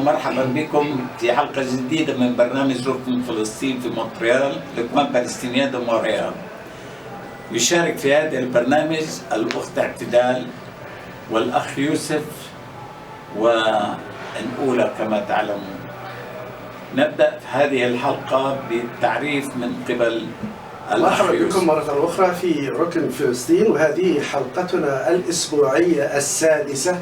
مرحبا بكم في حلقة جديدة من برنامج ركن فلسطين في مونتريال لكمان بالستينيان دو مونريال. يشارك في هذا البرنامج الأخت اعتدال والأخ يوسف والأولى كما تعلمون. نبدأ في هذه الحلقة بالتعريف من قبل الأخ مرحبا يوسف. بكم مرة أخرى في ركن فلسطين، وهذه حلقتنا الأسبوعية السادسة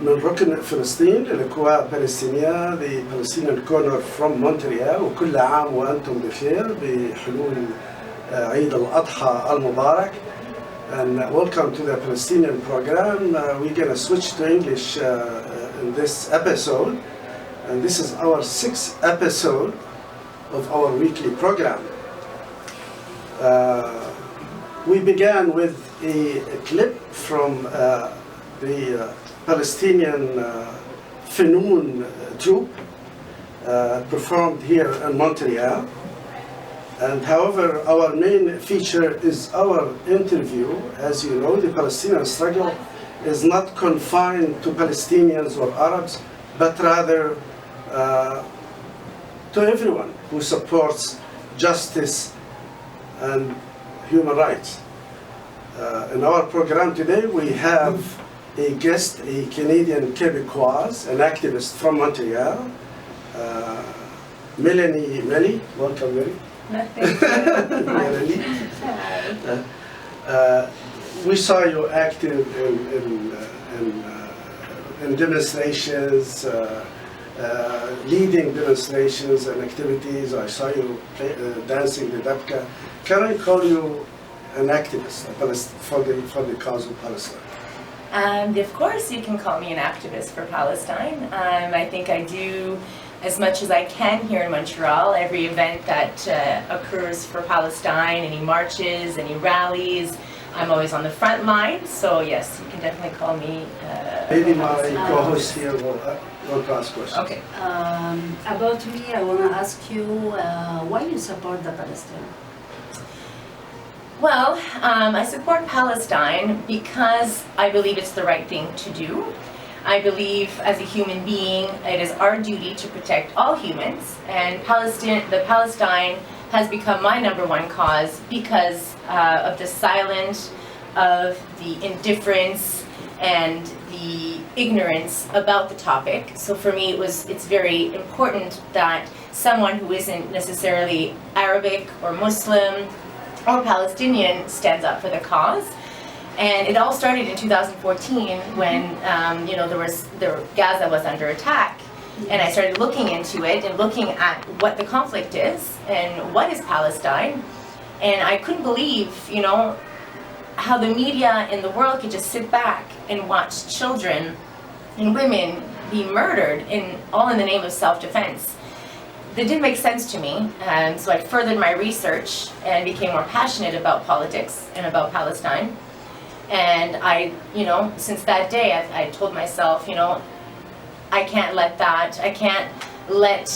من ركن فلسطين للإخوة Palestinian the Palestinian Corner from Montreal. وكل عام وأنتم بخير بحلول عيد الأضحى المبارك. And welcome to the Palestinian program. We're going to switch to English in this episode. And this is our 6th episode of our weekly program. We began with a clip from the Palestinian Funoun Troup performed here in Montreal. And however, our main feature is our interview. As you know, the Palestinian struggle is not confined to Palestinians or Arabs, but rather to everyone who supports justice and human rights. In our program today, we have a guest, a Canadian Québécoise, an activist from Montreal, Melanie Meli. Welcome, Meli. Thank you. Melanie. Hi. We saw you active in demonstrations, leading demonstrations and activities. I saw you dancing the debke. Can I call you an activist for the cause of Palestine? Of course, you can call me an activist for Palestine. I think I do as much as I can here in Montreal. Every event that occurs for Palestine, any marches, any rallies, I'm always on the front line. So yes, you can definitely call me. Maybe my co-host here will ask questions. Okay. About me, I want to ask you why you support the Palestine. Well, I support Palestine because I believe it's the right thing to do. I believe as a human being, it is our duty to protect all humans, and Palestine has become my #1 cause because of the silence, of the indifference, and the ignorance about the topic. So for me, it's very important that someone who isn't necessarily Arabic or Muslim or Palestinian stands up for the cause. And it all started in 2014 when Gaza was under attack. And I started looking into it and looking at what the conflict is and what is Palestine. And I couldn't believe, how the media in the world could just sit back and watch children and women be murdered all in the name of self-defense. That didn't make sense to me, and so I furthered my research and became more passionate about politics and about Palestine. And I, since that day, I told myself, I can't let that, I can't let,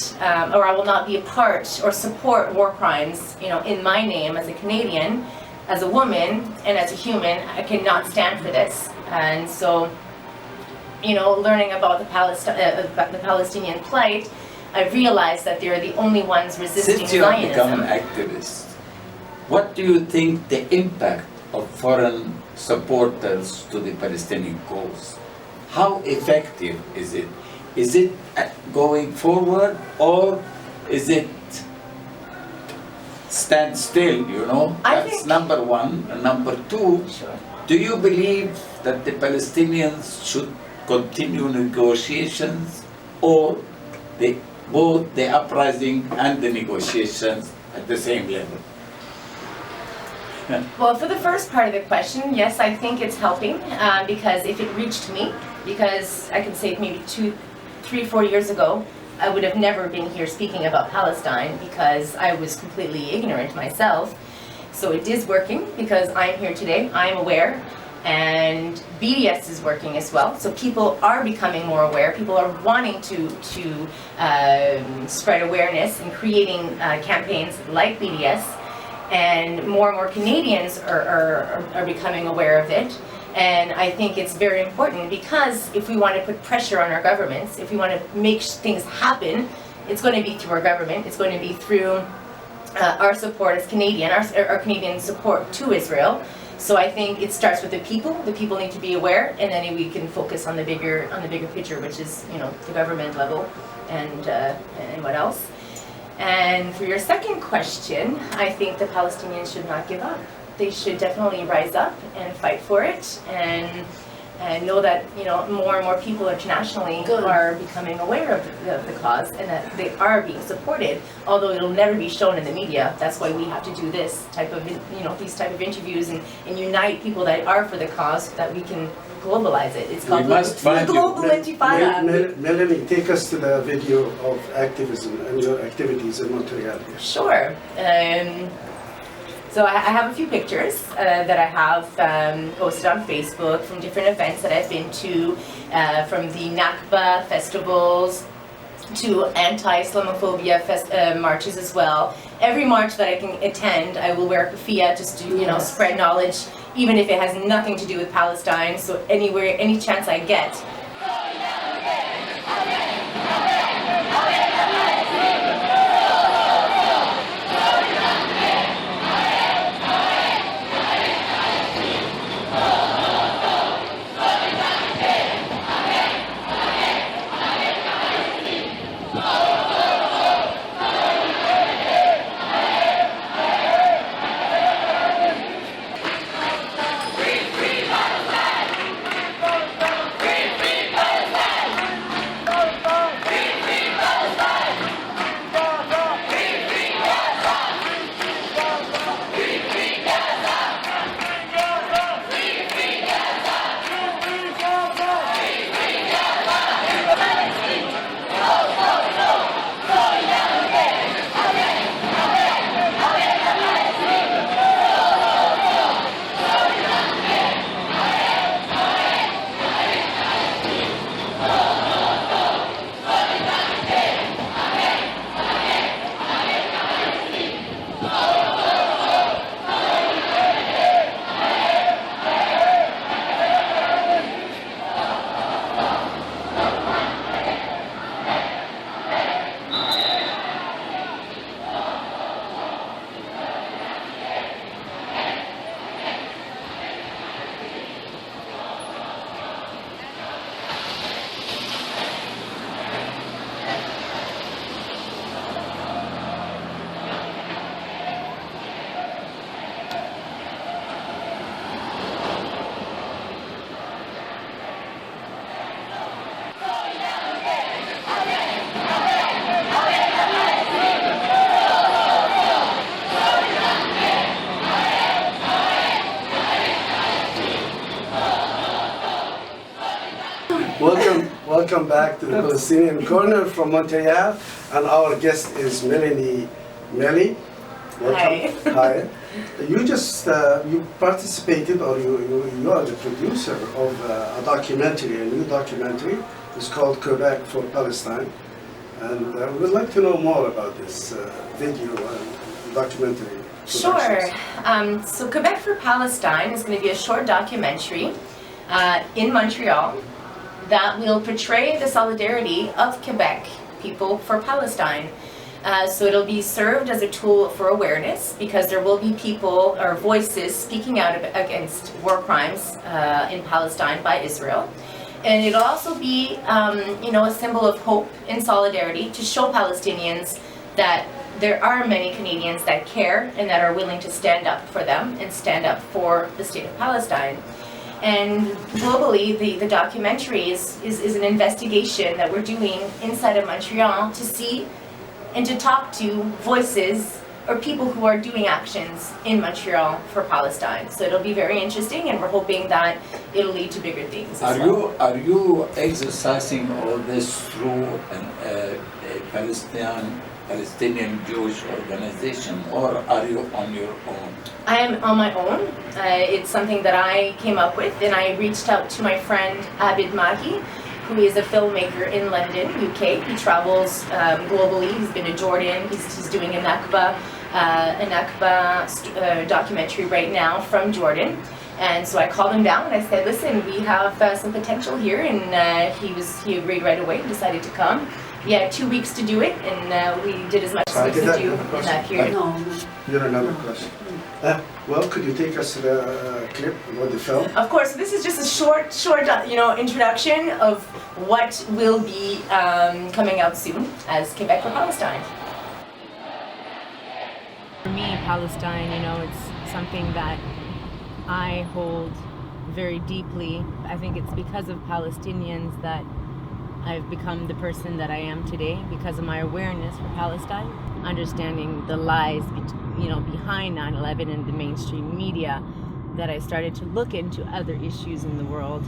or I will not be a part or support war crimes, in my name as a Canadian, as a woman, and as a human. I cannot stand for this. And so, learning about the Palestinian plight, I realized that they're the only ones resisting Since you have Zionism. become an activist, what do you think the impact of foreign supporters to the Palestinian cause? How effective is it? Is it going forward, or is it stand still, That's number one. And number two, Sure. do you believe that the Palestinians should continue negotiations, or both the uprising and the negotiations at the same level? Well, for the first part of the question, yes, I think it's helping because if it reached me, because I can say maybe 2, 3, 4 years ago, I would have never been here speaking about Palestine because I was completely ignorant myself. So it is working because I'm here today, I'm aware, and BDS is working as well. So people are becoming more aware, people are wanting to spread awareness and creating campaigns like BDS, and more Canadians are becoming aware of it. And I think it's very important because if we want to put pressure on our governments, if we want to make things happen, it's going to be through our government, it's going to be through our support as Canadian, our Canadian support to Israel. So I think it starts with the people need to be aware, and then we can focus on the bigger picture, which is, you know, the government level and what else. And for your second question, I think the Palestinians should not give up. They should definitely rise up and fight for it, and know that, you know, more and more people internationally are becoming aware of the cause, and that they are being supported, although it'll never be shown in the media. That's why we have to do this type of, you know, these type of interviews and unite people that are for the cause, that we can globalize it. It's called global intifada. Melanie, take us to the video of activism and your activities in Montreal. Sure. So I have a few pictures that I have posted on Facebook from different events that I've been to, from the Nakba festivals to anti-Islamophobia marches as well. Every march that I can attend, I will wear a keffiyeh just to, you know, spread knowledge, even if it has nothing to do with Palestine. So anywhere, any chance I get. Welcome back to the Palestinian Corner from Montreal, and our guest is Melanie Meli. Welcome. Hi. You just you participated, or you are the producer of a documentary, a new documentary. It's called Quebec for Palestine, and we'd like to know more about this video and documentary. Sure. So Quebec for Palestine is going to be a short documentary in Montreal that will portray the solidarity of Quebec people for Palestine. So it'll be served as a tool for awareness, because there will be people or voices speaking out against war crimes in Palestine by Israel. And it'll also be you know, a symbol of hope and solidarity to show Palestinians that there are many Canadians that care and that are willing to stand up for them and stand up for the state of Palestine. And globally, the documentary is an investigation that we're doing inside of Montreal to see and to talk to voices or people who are doing actions in Montreal for Palestine. So it'll be very interesting, and we're hoping that it'll lead to bigger things as well. Are you exercising all this through a Palestinian Jewish organization, or are you on your own? I am on my own. It's something that I came up with, and I reached out to my friend Abid Mahi, who is a filmmaker in London, UK. He travels globally. He's been to Jordan. He's doing a Nakba documentary right now from Jordan. And so I called him down and I said, listen, we have some potential here, and he agreed right away and decided to come. He had 2 weeks to do it, and we did as much as we could do in that period. No. You don't have a question. Well, could you take us to the clip about the film? Of course, this is just a short, introduction of what will be coming out soon as Quebec for Palestine. For me, Palestine, it's something that I hold very deeply. I think it's because of Palestinians that I've become the person that I am today, because of my awareness for Palestine, understanding the lies, behind 9/11 and the mainstream media, that I started to look into other issues in the world,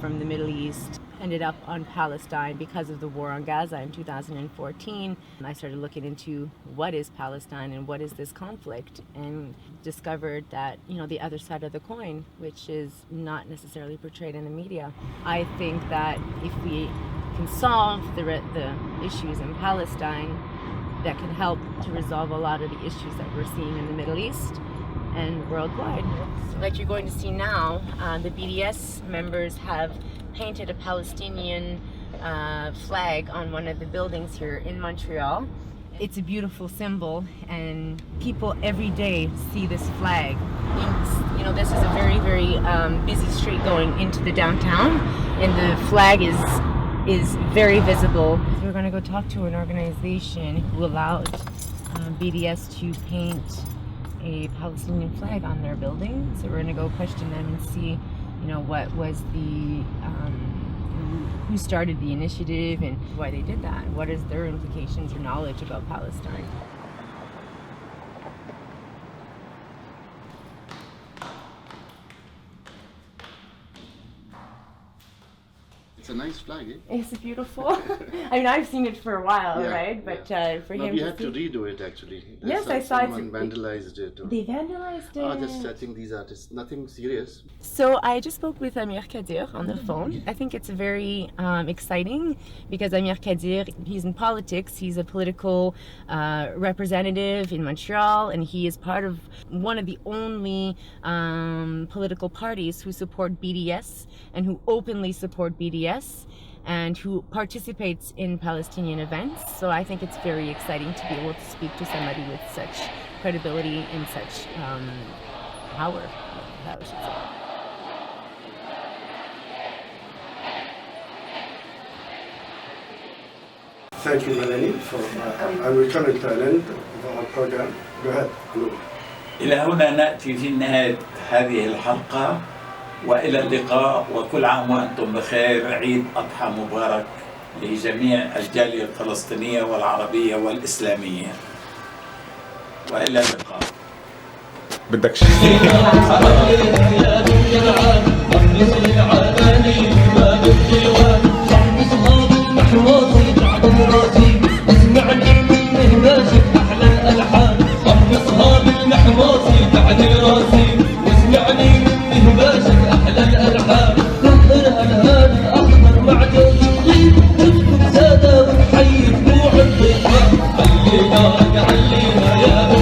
from the Middle East. Ended up on Palestine because of the war on Gaza in 2014. And I started looking into what is Palestine and what is this conflict, and discovered that, the other side of the coin, which is not necessarily portrayed in the media. I think that if we can solve the issues in Palestine, that can help to resolve a lot of the issues that we're seeing in the Middle East and worldwide. Like you're going to see now, the BDS members have painted a Palestinian flag on one of the buildings here in Montreal. It's a beautiful symbol, and people every day see this flag. This is a very, very busy street going into the downtown, and the flag is very visible. We're going to go talk to an organization who allowed BDS to paint a Palestinian flag on their building. So we're going to go question them and see, what was who started the initiative and why they did that. What is their implications or knowledge about Palestine? It's a nice flag, eh? It's beautiful. I've seen it for a while, Yeah, right? But for No, him we to had to see... redo it actually. Yes, I saw it. Someone vandalized it. They vandalized it. Just I think these artists, nothing serious. So I just spoke with Amir Kadir on the phone. I think it's very exciting because Amir Kadir, he's in politics. He's a political representative in Montreal, and he is part of one of the only political parties who support BDS and who openly support BDS and who participates in Palestinian events. So I think it's very exciting to be able to speak to somebody with such credibility and such power, that I should say. Thank you, Melanie, for and we're coming to an end of our program. Go ahead, Lou. إلى هنا نأتي في نهاية هذه الحلقة، وإلى اللقاء، وكل عام وأنتم بخير. عيد أضحى مبارك لجميع الجالية الفلسطينية والعربية والإسلامية، وإلى اللقاء. بدك اسمعني منه ماشي احلى الالحان قمصها بالمحموصي بعد راسي واسمعني منه ماشي احلى الالحان كثرها الهان الاخضر مع جوزي نسكب ساده ونحيي دموع الضيفه علينا يا